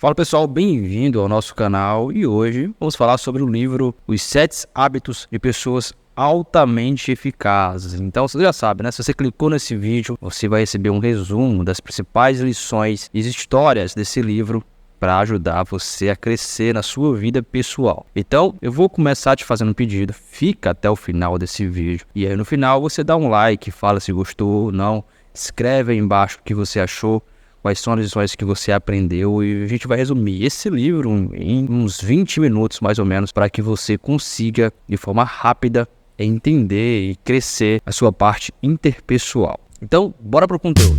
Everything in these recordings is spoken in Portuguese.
Fala pessoal, bem-vindo ao nosso canal e hoje vamos falar sobre o livro Os 7 Hábitos de Pessoas Altamente Eficazes. Então você já sabe, né? Se você clicou nesse vídeo, você vai receber um resumo das principais lições e histórias desse livro para ajudar você a crescer na sua vida pessoal. Então eu vou começar te fazendo um pedido, fica até o final desse vídeo e aí no final você dá um like, fala se gostou ou não, escreve aí embaixo o que você achou, quais são as lições que você aprendeu e a gente vai resumir esse livro em uns 20 minutos mais ou menos para que você consiga de forma rápida entender e crescer a sua parte interpessoal. Então, bora pro conteúdo.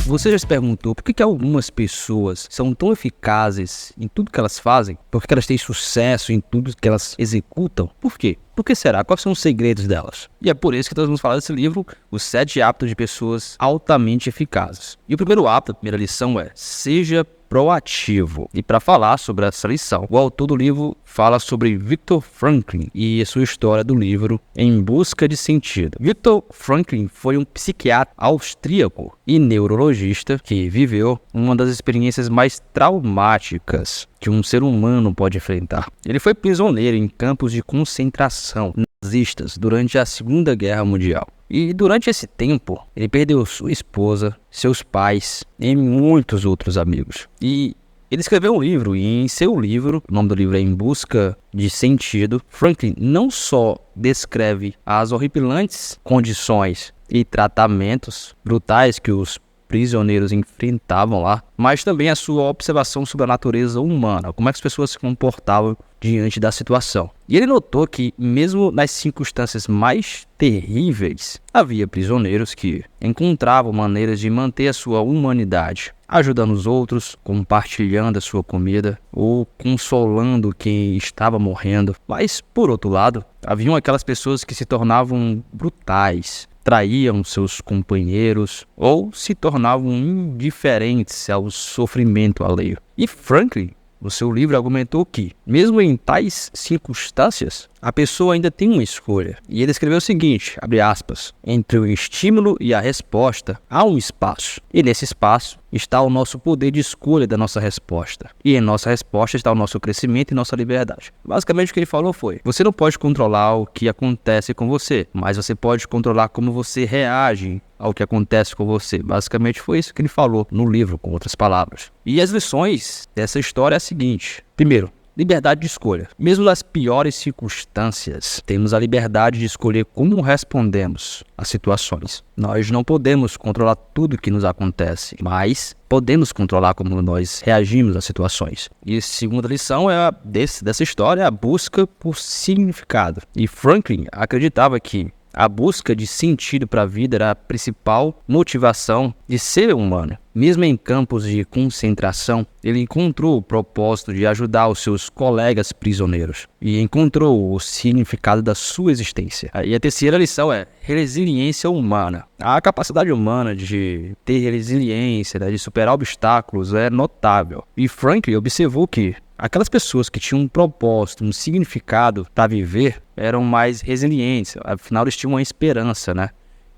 Você já se perguntou por que algumas pessoas são tão eficazes em tudo que elas fazem? Por que elas têm sucesso em tudo que elas executam? Por quê? Por que será? Quais são os segredos delas? E é por isso que nós vamos falar desse livro, Os 7 Hábitos de Pessoas Altamente Eficazes. E o primeiro hábito, a primeira lição é: seja proativo. E para falar sobre essa lição, o autor do livro fala sobre Viktor Frankl e a sua história do livro Em Busca de Sentido. Viktor Frankl foi um psiquiatra austríaco e neurologista que viveu uma das experiências mais traumáticas que um ser humano pode enfrentar. Ele foi prisioneiro em campos de concentração nazistas durante a Segunda Guerra Mundial. E durante esse tempo, ele perdeu sua esposa, seus pais e muitos outros amigos. E ele escreveu um livro, e em seu livro, o nome do livro é Em Busca de Sentido, Frankl não só descreve as horripilantes condições e tratamentos brutais que os prisioneiros enfrentavam lá, mas também a sua observação sobre a natureza humana, como é que as pessoas se comportavam diante da situação. E ele notou que, mesmo nas circunstâncias mais terríveis, havia prisioneiros que encontravam maneiras de manter a sua humanidade, ajudando os outros, compartilhando a sua comida ou consolando quem estava morrendo. Mas, por outro lado, haviam aquelas pessoas que se tornavam brutais, traíam seus companheiros ou se tornavam indiferentes ao sofrimento alheio. E Frankl, no seu livro, argumentou que, mesmo em tais circunstâncias, a pessoa ainda tem uma escolha. E ele escreveu o seguinte, abre aspas, entre o estímulo e a resposta há um espaço. E nesse espaço está o nosso poder de escolha da nossa resposta. E em nossa resposta está o nosso crescimento e nossa liberdade. Basicamente o que ele falou foi, você não pode controlar o que acontece com você, mas você pode controlar como você reage ao que acontece com você. Basicamente foi isso que ele falou no livro, com outras palavras. E as lições dessa história é a seguinte. Primeiro, liberdade de escolha. Mesmo nas piores circunstâncias, temos a liberdade de escolher como respondemos às situações. Nós não podemos controlar tudo que nos acontece, mas podemos controlar como nós reagimos às situações. E a segunda lição dessa história é a busca por significado. E Frankl acreditava que a busca de sentido para a vida era a principal motivação de ser humano. Mesmo em campos de concentração, ele encontrou o propósito de ajudar os seus colegas prisioneiros e encontrou o significado da sua existência. E a terceira lição é resiliência humana. A capacidade humana de ter resiliência, de superar obstáculos é notável. E Frankl observou que aquelas pessoas que tinham um propósito, um significado para viver, eram mais resilientes. Afinal, eles tinham uma esperança, né?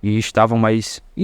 E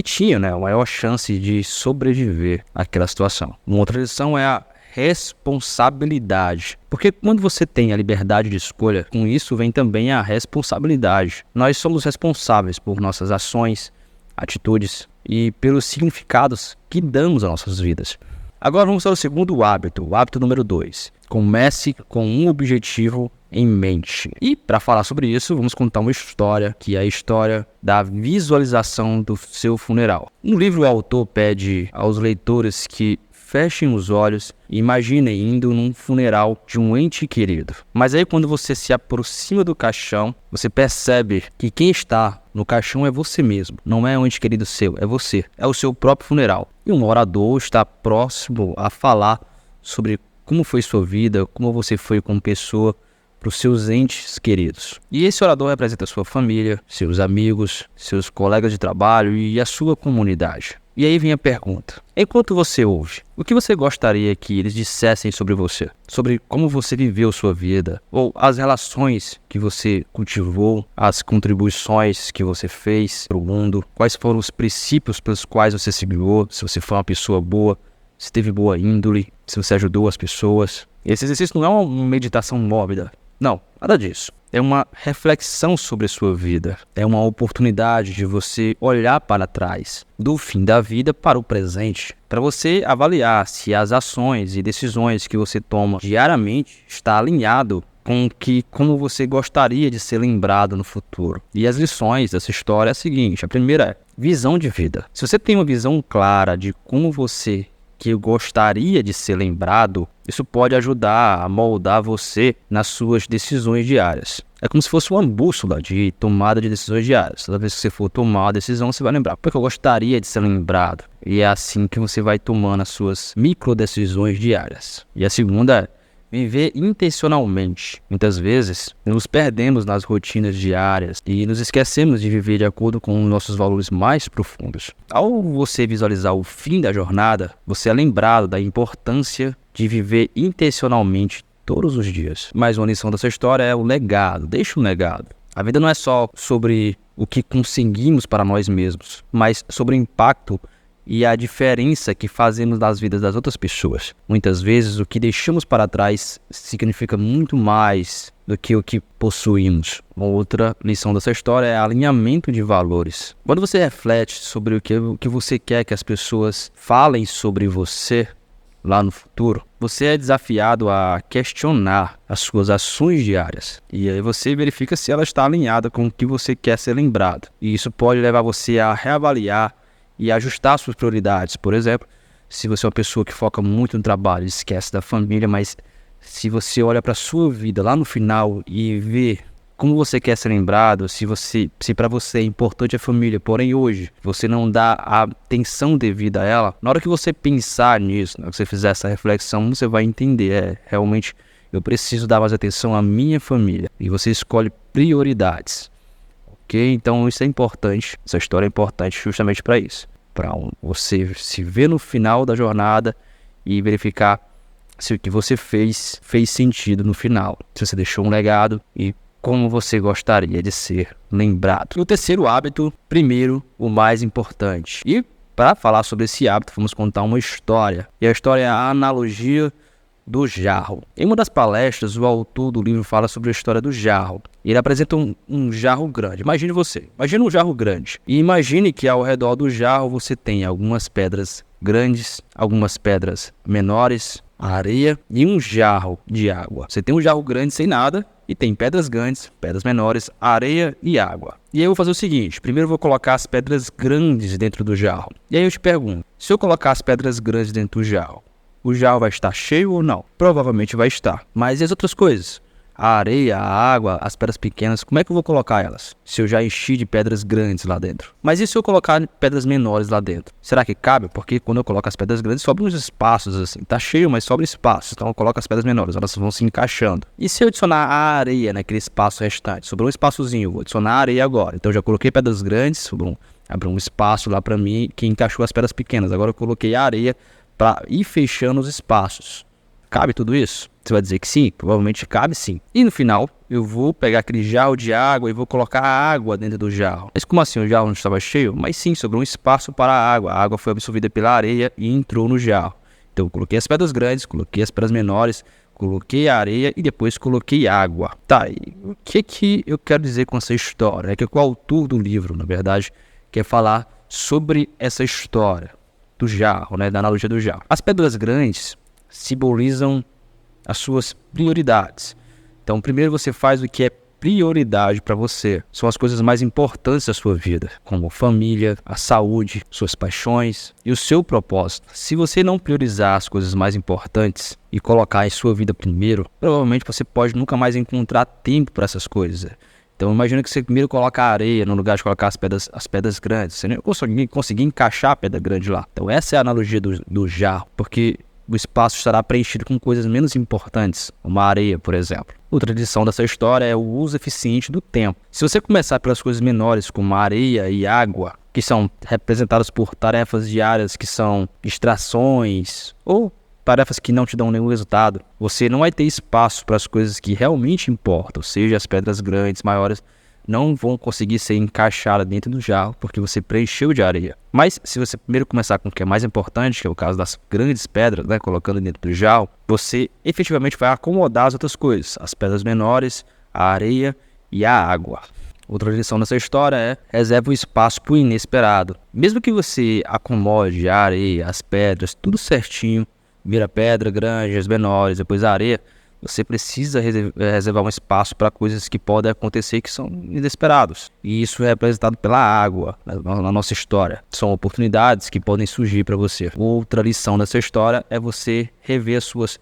tinham, né, a maior chance de sobreviver àquela situação. Uma outra lição é a responsabilidade. Porque quando você tem a liberdade de escolha, com isso vem também a responsabilidade. Nós somos responsáveis por nossas ações, atitudes e pelos significados que damos às nossas vidas. Agora vamos ao segundo hábito, o hábito número 2. Comece com um objetivo em mente. E para falar sobre isso, vamos contar uma história, que é a história da visualização do seu funeral. No livro, o autor pede aos leitores que fechem os olhos e imaginem indo num funeral de um ente querido. Mas aí quando você se aproxima do caixão, você percebe que quem está no caixão é você mesmo. Não é um ente querido seu, é você. É o seu próprio funeral. E um orador está próximo a falar sobre como foi sua vida, como você foi como pessoa para os seus entes queridos. E esse orador representa a sua família, seus amigos, seus colegas de trabalho e a sua comunidade. E aí vem a pergunta: enquanto você ouve, o que você gostaria que eles dissessem sobre você? Sobre como você viveu sua vida, ou as relações que você cultivou, as contribuições que você fez para o mundo, quais foram os princípios pelos quais você se guiou, se você foi uma pessoa boa, se teve boa índole, se você ajudou as pessoas. Esse exercício não é uma meditação mórbida, não, nada disso. É uma reflexão sobre a sua vida. É uma oportunidade de você olhar para trás, do fim da vida para o presente, para você avaliar se as ações e decisões que você toma diariamente está alinhado com como você gostaria de ser lembrado no futuro. E as lições dessa história é a seguinte: a primeira é visão de vida. Se você tem uma visão clara de como você que gostaria de ser lembrado, isso pode ajudar a moldar você nas suas decisões diárias. É como se fosse uma bússola de tomada de decisões diárias. Toda vez que você for tomar uma decisão, você vai lembrar: porque eu gostaria de ser lembrado. E é assim que você vai tomando as suas micro decisões diárias. E a segunda é viver intencionalmente. Muitas vezes nos perdemos nas rotinas diárias e nos esquecemos de viver de acordo com os nossos valores mais profundos. Ao você visualizar o fim da jornada, você é lembrado da importância de viver intencionalmente todos os dias. Mais uma lição dessa história é o legado. Deixa um legado. A vida não é só sobre o que conseguimos para nós mesmos, mas sobre o impacto e a diferença que fazemos nas vidas das outras pessoas. Muitas vezes o que deixamos para trás significa muito mais do que o que possuímos. Uma outra lição dessa história é alinhamento de valores. Quando você reflete sobre o que você quer que as pessoas falem sobre você lá no futuro, você é desafiado a questionar as suas ações diárias. E aí você verifica se ela está alinhada com o que você quer ser lembrado. E isso pode levar você a reavaliar e ajustar suas prioridades. Por exemplo, se você é uma pessoa que foca muito no trabalho, esquece da família, mas se você olha para a sua vida lá no final e vê como você quer ser lembrado, se para você é importante a família, porém hoje você não dá a atenção devida a ela, na hora que você pensar nisso, na hora que você fizer essa reflexão, você vai entender: realmente eu preciso dar mais atenção à minha família. E você escolhe prioridades. Então isso é importante, essa história é importante justamente para isso, para você se ver no final da jornada e verificar se o que você fez sentido no final, se você deixou um legado e como você gostaria de ser lembrado. E o terceiro hábito, primeiro, o mais importante. E para falar sobre esse hábito, vamos contar uma história. E a história é a analogia do jarro. Em uma das palestras, o autor do livro fala sobre a história do jarro. Ele apresenta um jarro grande. Imagine um jarro grande. E imagine que ao redor do jarro você tem algumas pedras grandes, algumas pedras menores, areia e um jarro de água. Você tem um jarro grande sem nada e tem pedras grandes, pedras menores, areia e água. E aí eu vou fazer o seguinte: primeiro eu vou colocar as pedras grandes dentro do jarro. E aí eu te pergunto, se eu colocar as pedras grandes dentro do jarro, o jarro vai estar cheio ou não? Provavelmente vai estar. Mas e as outras coisas? A areia, a água, as pedras pequenas, como é que eu vou colocar elas? Se eu já enchi de pedras grandes lá dentro. Mas e se eu colocar pedras menores lá dentro? Será que cabe? Porque quando eu coloco as pedras grandes, sobram uns espaços assim. Tá cheio, mas sobra espaço. Então eu coloco as pedras menores, elas vão se encaixando. E se eu adicionar a areia naquele espaço restante? Sobrou um espaçozinho, eu vou adicionar a areia agora. Então eu já coloquei pedras grandes, abriu um espaço lá pra mim que encaixou as pedras pequenas. Agora eu coloquei a areia para ir fechando os espaços. Cabe tudo isso? Você vai dizer que sim? Provavelmente cabe sim. E no final, eu vou pegar aquele jarro de água e vou colocar a água dentro do jarro. Mas como assim? O jarro não estava cheio? Mas sim, sobrou um espaço para a água. A água foi absorvida pela areia e entrou no jarro. Então eu coloquei as pedras grandes, coloquei as pedras menores, coloquei a areia e depois coloquei água. Tá, e o que eu quero dizer com essa história? É que o autor do livro, na verdade, quer falar sobre essa história do jarro, da analogia do jarro. As pedras grandes simbolizam as suas prioridades. Então, primeiro você faz o que é prioridade para você. São as coisas mais importantes da sua vida, como família, a saúde, suas paixões e o seu propósito. Se você não priorizar as coisas mais importantes e colocar em sua vida primeiro, provavelmente você pode nunca mais encontrar tempo para essas coisas. Então imagina que você primeiro coloca a areia no lugar de colocar as pedras grandes. Você nem conseguir encaixar a pedra grande lá. Então essa é a analogia do jarro. Porque o espaço estará preenchido com coisas menos importantes, uma areia, por exemplo. Outra lição dessa história é o uso eficiente do tempo. Se você começar pelas coisas menores, como areia e água, que são representadas por tarefas diárias que são distrações ou tarefas que não te dão nenhum resultado, você não vai ter espaço para as coisas que realmente importam, seja as pedras grandes, maiores, não vão conseguir ser encaixadas dentro do jarro porque você preencheu de areia. Mas se você primeiro começar com o que é mais importante, que é o caso das grandes pedras, né, colocando dentro do jarro, você efetivamente vai acomodar as outras coisas, as pedras menores, a areia e a água. Outra lição dessa história é: reserve o espaço para o inesperado. Mesmo que você acomode a areia, as pedras, tudo certinho, vira pedra grande, as menores, depois a areia, você precisa reservar um espaço para coisas que podem acontecer que são inesperados. E isso é representado pela água na nossa história. São oportunidades que podem surgir para você. Outra lição dessa história é você rever as suas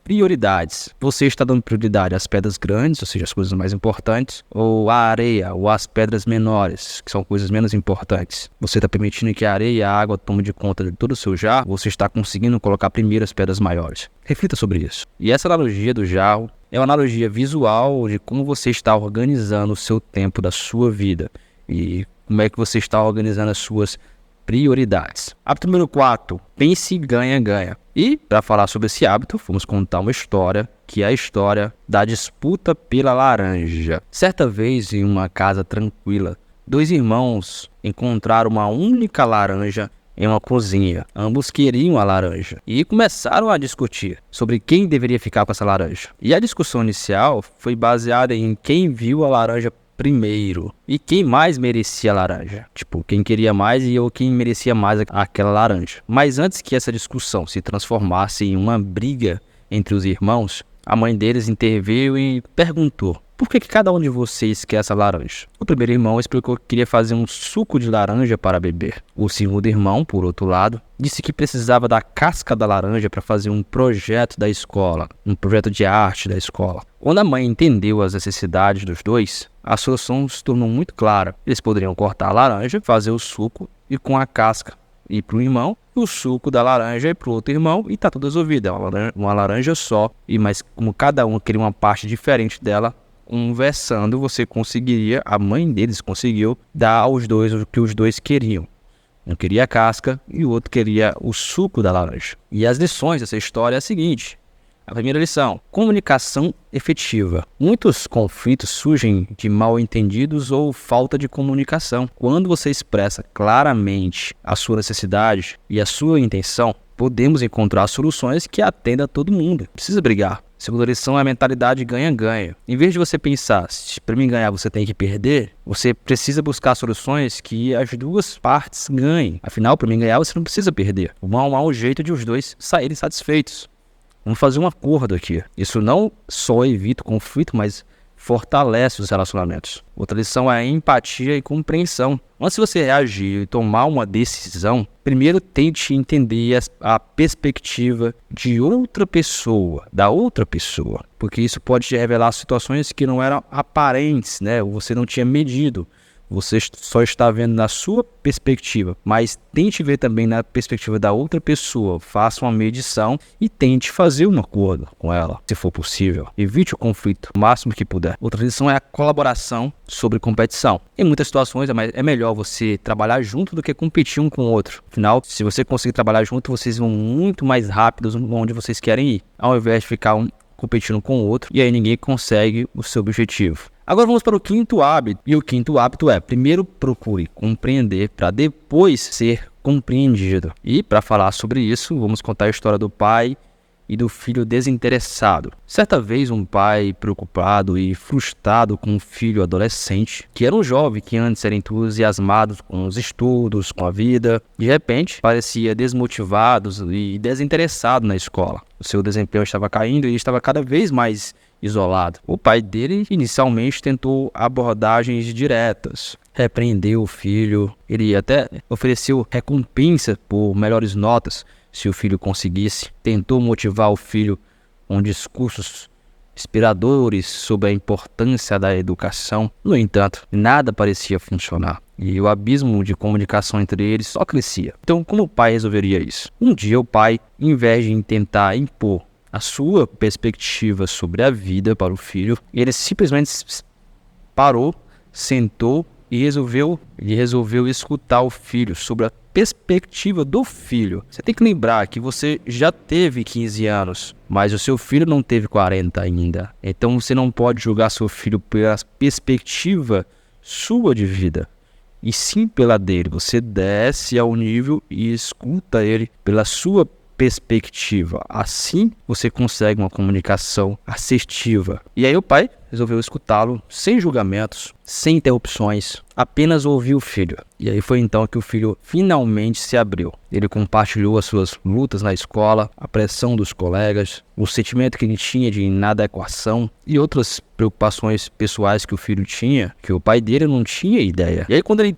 prioridades. Você está dando prioridade às pedras grandes, ou seja, as coisas mais importantes, ou à areia, ou às pedras menores, que são coisas menos importantes. Você está permitindo que a areia e a água tomem de conta de todo o seu jarro, você está conseguindo colocar primeiro as pedras maiores. Reflita sobre isso. E essa analogia do jarro é uma analogia visual de como você está organizando o seu tempo da sua vida e como é que você está organizando as suas prioridades. Hábito número 4. Pense, ganha, ganha. E, para falar sobre esse hábito, vamos contar uma história, que é a história da disputa pela laranja. Certa vez, em uma casa tranquila, 2 irmãos encontraram uma única laranja em uma cozinha. Ambos queriam a laranja e começaram a discutir sobre quem deveria ficar com essa laranja. E a discussão inicial foi baseada em quem viu a laranja primeiro e quem mais merecia a laranja, tipo, quem queria mais e ou quem merecia mais aquela laranja. Mas antes que essa discussão se transformasse em uma briga entre os irmãos, a mãe deles interveio e perguntou: por que cada um de vocês quer essa laranja? O primeiro irmão explicou que queria fazer um suco de laranja para beber. O segundo irmão, por outro lado, disse que precisava da casca da laranja para fazer um projeto da escola, um projeto de arte da escola. Quando a mãe entendeu as necessidades dos dois, a solução se tornou muito clara. Eles poderiam cortar a laranja, fazer o suco e com a casca ir para um irmão, o suco da laranja ir para o outro irmão e está tudo resolvido. É uma laranja só, mas como cada um queria uma parte diferente dela, conversando, você conseguiria, a mãe deles conseguiu dar aos dois o que os dois queriam. Um queria a casca e o outro queria o suco da laranja. E as lições dessa história é a seguinte: a primeira lição: comunicação efetiva. Muitos conflitos surgem de mal-entendidos ou falta de comunicação. Quando você expressa claramente a sua necessidade e a sua intenção, podemos encontrar soluções que atendam a todo mundo. Não precisa brigar. A segunda lição é a mentalidade ganha-ganha. Em vez de você pensar, se para mim ganhar você tem que perder, você precisa buscar soluções que as duas partes ganhem. Afinal, para mim ganhar você não precisa perder. Há um jeito de os dois saírem satisfeitos. Vamos fazer um acordo aqui. Isso não só evita o conflito, mas fortalece os relacionamentos. Outra lição é a empatia e compreensão. Antes de você reagir e tomar uma decisão, primeiro tente entender a perspectiva de outra pessoa, da outra pessoa. Porque isso pode te revelar situações que não eram aparentes, né? Você não tinha medido. Você só está vendo na sua perspectiva, mas tente ver também na perspectiva da outra pessoa. Faça uma medição e tente fazer um acordo com ela, se for possível. Evite o conflito o máximo que puder. Outra lição é a colaboração sobre competição. Em muitas situações é melhor você trabalhar junto do que competir um com o outro. Afinal, se você conseguir trabalhar junto, vocês vão muito mais rápidos onde vocês querem ir, ao invés de ficar competindo com o outro, e aí ninguém consegue o seu objetivo. Agora vamos para o 5º hábito. E o 5º hábito é: primeiro procure compreender para depois ser compreendido. E para falar sobre isso, vamos contar a história do pai e do filho desinteressado. Certa vez, um pai preocupado e frustrado com um filho adolescente, que era um jovem que antes era entusiasmado com os estudos, com a vida, de repente parecia desmotivado e desinteressado na escola. O seu desempenho estava caindo e ele estava cada vez mais isolado. O pai dele inicialmente tentou abordagens diretas, repreendeu o filho, ele até ofereceu recompensa por melhores notas se o filho conseguisse, tentou motivar o filho com discursos inspiradores sobre a importância da educação. No entanto, nada parecia funcionar. e o abismo de comunicação entre eles só crescia. Então, como o pai resolveria isso? Um dia o pai, em vez de tentar impor a sua perspectiva sobre a vida para o filho, ele simplesmente parou, sentou e resolveu escutar o filho sobre a perspectiva do filho. Você tem que lembrar que você já teve 15 anos, mas o seu filho não teve 40 ainda. Então você não pode julgar seu filho pela perspectiva sua de vida, e sim pela dele. Você desce ao nível e escuta ele pela sua perspectiva. Assim você consegue uma comunicação assertiva. E aí o pai resolveu escutá-lo sem julgamentos, sem interrupções, apenas ouvir o filho. E aí foi então que o filho finalmente se abriu. Ele compartilhou as suas lutas na escola, a pressão dos colegas, o sentimento que ele tinha de inadequação e outras preocupações pessoais que o filho tinha, que o pai dele não tinha ideia. E aí quando ele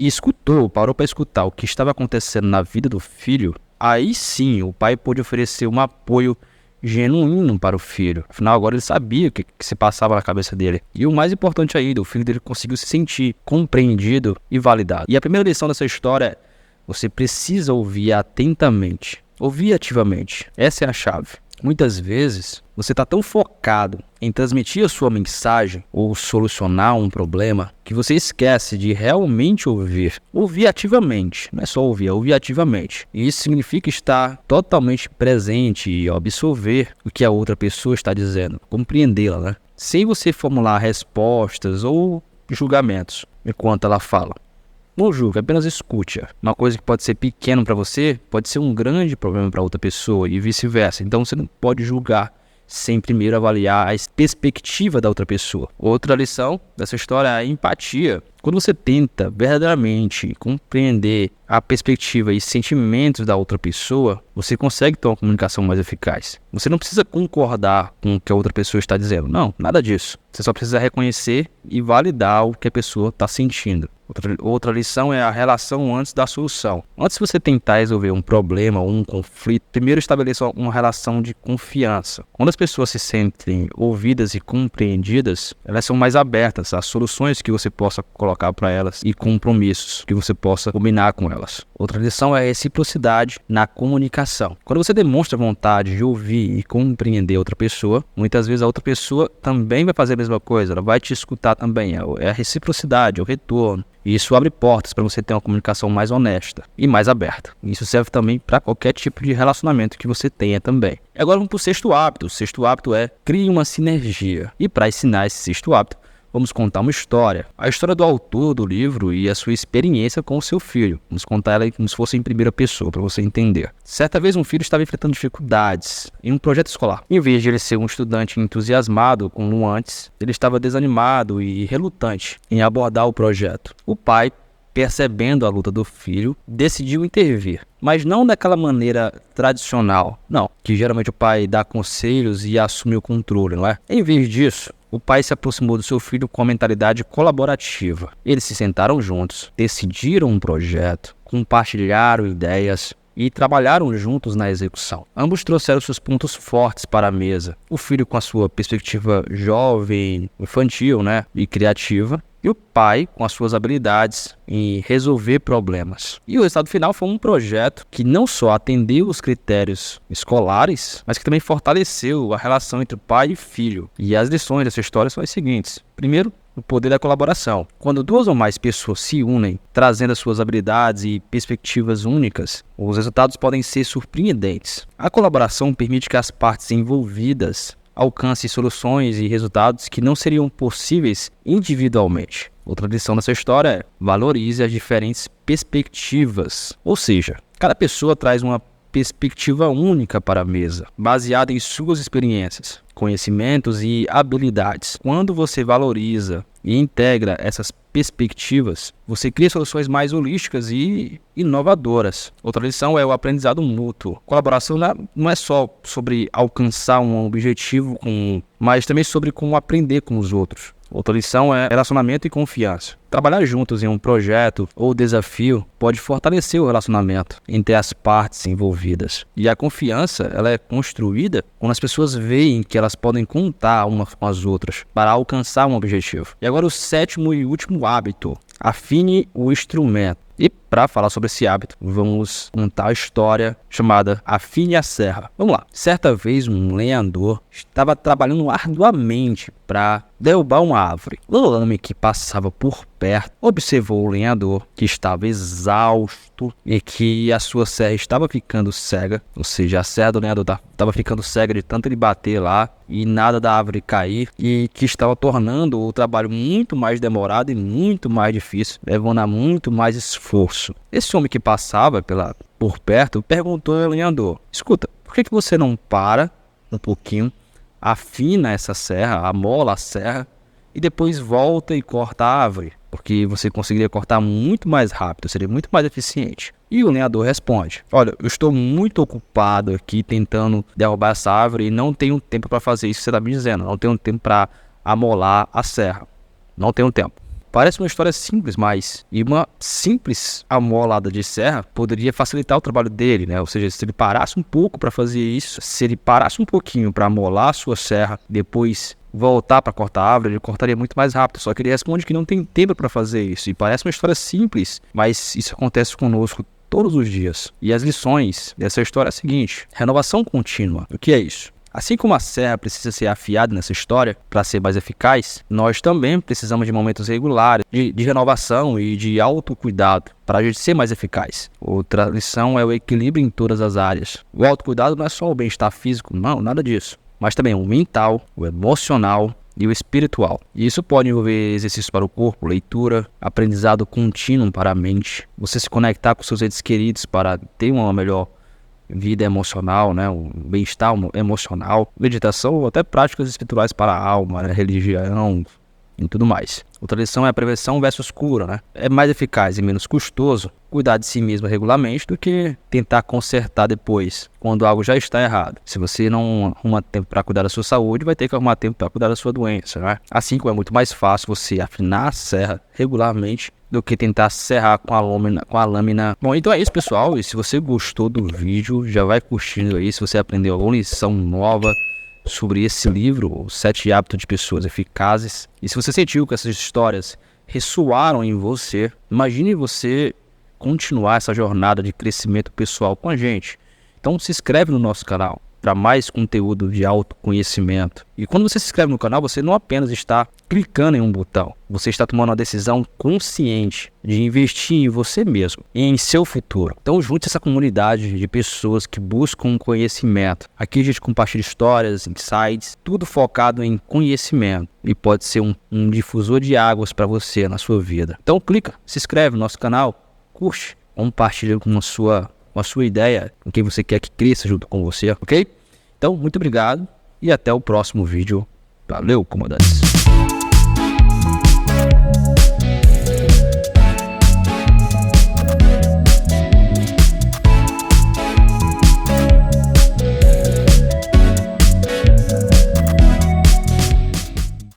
parou para escutar o que estava acontecendo na vida do filho, aí sim o pai pôde oferecer um apoio genuíno para o filho. Afinal, agora ele sabia o que se passava na cabeça dele. E o mais importante ainda, o filho dele conseguiu se sentir compreendido e validado. E a primeira lição dessa história é: você precisa ouvir atentamente, ouvir ativamente. Essa é a chave. Muitas vezes, você está tão focado em transmitir a sua mensagem ou solucionar um problema que você esquece de realmente ouvir. Ouvir ativamente, não é só ouvir, é ouvir ativamente. E isso significa estar totalmente presente e absorver o que a outra pessoa está dizendo, compreendê-la, né? Sem você formular respostas ou julgamentos enquanto ela fala. Não julgue, apenas escute. Uma coisa que pode ser pequena para você pode ser um grande problema para outra pessoa e vice-versa. Então você não pode julgar sem primeiro avaliar a perspectiva da outra pessoa. Outra lição dessa história é a empatia. Quando você tenta verdadeiramente compreender a perspectiva e sentimentos da outra pessoa, você consegue ter uma comunicação mais eficaz. Você não precisa concordar com o que a outra pessoa está dizendo. Não, nada disso. Você só precisa reconhecer e validar o que a pessoa está sentindo. Outra lição é a relação antes da solução. Antes de você tentar resolver um problema ou um conflito, primeiro estabeleça uma relação de confiança. Quando as pessoas se sentem ouvidas e compreendidas, elas são mais abertas às soluções que você possa colocar para elas e compromissos que você possa combinar com elas. Outra lição é a reciprocidade na comunicação. Quando você demonstra vontade de ouvir e compreender outra pessoa, muitas vezes a outra pessoa também vai fazer a mesma coisa, ela vai te escutar também. É a reciprocidade, é o retorno. E isso abre portas para você ter uma comunicação mais honesta e mais aberta. Isso serve também para qualquer tipo de relacionamento que você tenha também. E agora vamos para o sexto hábito. O sexto hábito é: crie uma sinergia. E para ensinar esse sexto hábito, vamos contar uma história. A história do autor do livro e a sua experiência com o seu filho. Vamos contar ela como se fosse em primeira pessoa, para você entender. Certa vez um filho estava enfrentando dificuldades em um projeto escolar. Em vez de ele ser um estudante entusiasmado como antes, ele estava desanimado e relutante em abordar o projeto. O pai, percebendo a luta do filho, decidiu intervir. Mas não daquela maneira tradicional. Não, que geralmente o pai dá conselhos e assume o controle, não é? Em vez disso, o pai se aproximou do seu filho com a mentalidade colaborativa. Eles se sentaram juntos, decidiram um projeto, compartilharam ideias e trabalharam juntos na execução. Ambos trouxeram seus pontos fortes para a mesa. O filho com a sua perspectiva jovem, infantil, e criativa. E o pai com as suas habilidades em resolver problemas. E o resultado final foi um projeto que não só atendeu os critérios escolares, mas que também fortaleceu a relação entre pai e filho. E as lições dessa história são as seguintes. Primeiro, o poder da colaboração. Quando duas ou mais pessoas se unem, trazendo as suas habilidades e perspectivas únicas, os resultados podem ser surpreendentes. A colaboração permite que as partes envolvidas alcance soluções e resultados que não seriam possíveis individualmente. Outra lição dessa história é: valorize as diferentes perspectivas. Ou seja, cada pessoa traz uma perspectiva única para a mesa, baseada em suas experiências, conhecimentos e habilidades. Quando você valoriza e integra essas perspectivas, você cria soluções mais holísticas e inovadoras. Outra lição é o aprendizado mútuo. Colaboração não é só sobre alcançar um objetivo comum, mas também sobre como aprender com os outros. Outra lição é relacionamento e confiança. Trabalhar juntos em um projeto ou desafio pode fortalecer o relacionamento entre as partes envolvidas. E a confiança, ela é construída quando as pessoas veem que elas podem contar umas com as outras para alcançar um objetivo. E agora o 7º e último hábito: afine o instrumento. E para falar sobre esse hábito, vamos contar a história chamada Afine a Serra. Vamos lá. Certa vez um lenhador estava trabalhando arduamente para derrubar uma árvore. O homem que passava por perto observou o lenhador, que estava exausto e que a sua serra estava ficando cega, ou seja, a serra do lenhador estava ficando cega de tanto ele bater lá e nada da árvore cair, e que estava tornando o trabalho muito mais demorado e muito mais difícil, levando a muito mais esforço. Esse homem que passava por perto perguntou ao lenhador: escuta, por que você não para um pouquinho, afina essa serra, amola a serra e depois volta e corta a árvore? Porque você conseguiria cortar muito mais rápido, seria muito mais eficiente. E o lenhador responde: olha, eu estou muito ocupado aqui tentando derrubar essa árvore e não tenho tempo para fazer isso que você está me dizendo. Não tenho tempo para amolar a serra. Não tenho tempo. Parece uma história simples, mas uma simples amolada de serra poderia facilitar o trabalho dele, né? Ou seja, se ele parasse um pouco para fazer isso, se ele parasse um pouquinho para amolar a sua serra, depois voltar para cortar a árvore, ele cortaria muito mais rápido. Só que ele responde que não tem tempo para fazer isso. E parece uma história simples, mas isso acontece conosco todos os dias. E as lições dessa história é a seguinte: renovação contínua. O que é isso? Assim como a serra precisa ser afiada nessa história para ser mais eficaz, nós também precisamos de momentos regulares de renovação e de autocuidado para a gente ser mais eficaz. Outra lição é o equilíbrio em todas as áreas. O autocuidado não é só o bem-estar físico, não, nada disso, mas também o mental, o emocional e o espiritual. E isso pode envolver exercícios para o corpo, leitura, aprendizado contínuo para a mente, você se conectar com seus entes queridos para ter uma melhor vida emocional, né, um bem-estar emocional, meditação ou até práticas espirituais para a alma, né, religião e tudo mais. Outra lição é a prevenção versus cura, né? É mais eficaz e menos custoso cuidar de si mesmo regularmente do que tentar consertar depois, quando algo já está errado. Se você não arruma tempo para cuidar da sua saúde, vai ter que arrumar tempo para cuidar da sua doença, né? Assim como é muito mais fácil você afinar a serra regularmente do que tentar serrar com a lâmina. Bom, então é isso, pessoal. E se você gostou do vídeo, já vai curtindo aí. Se você aprendeu alguma lição nova sobre esse livro, Os 7 Hábitos de Pessoas Eficazes, e se você sentiu que essas histórias ressoaram em você, imagine você continuar essa jornada de crescimento pessoal com a gente. Então se inscreve no nosso canal para mais conteúdo de autoconhecimento. E quando você se inscreve no canal, você não apenas está clicando em um botão, você está tomando uma decisão consciente de investir em você mesmo e em seu futuro. Então junte essa comunidade de pessoas que buscam conhecimento. Aqui a gente compartilha histórias, insights, tudo focado em conhecimento e pode ser um difusor de águas para você na sua vida. Então clica, se inscreve no nosso canal, curte, compartilha com a sua ideia, com quem você quer que cresça junto com você, ok? Então, muito obrigado e até o próximo vídeo. Valeu, comandantes!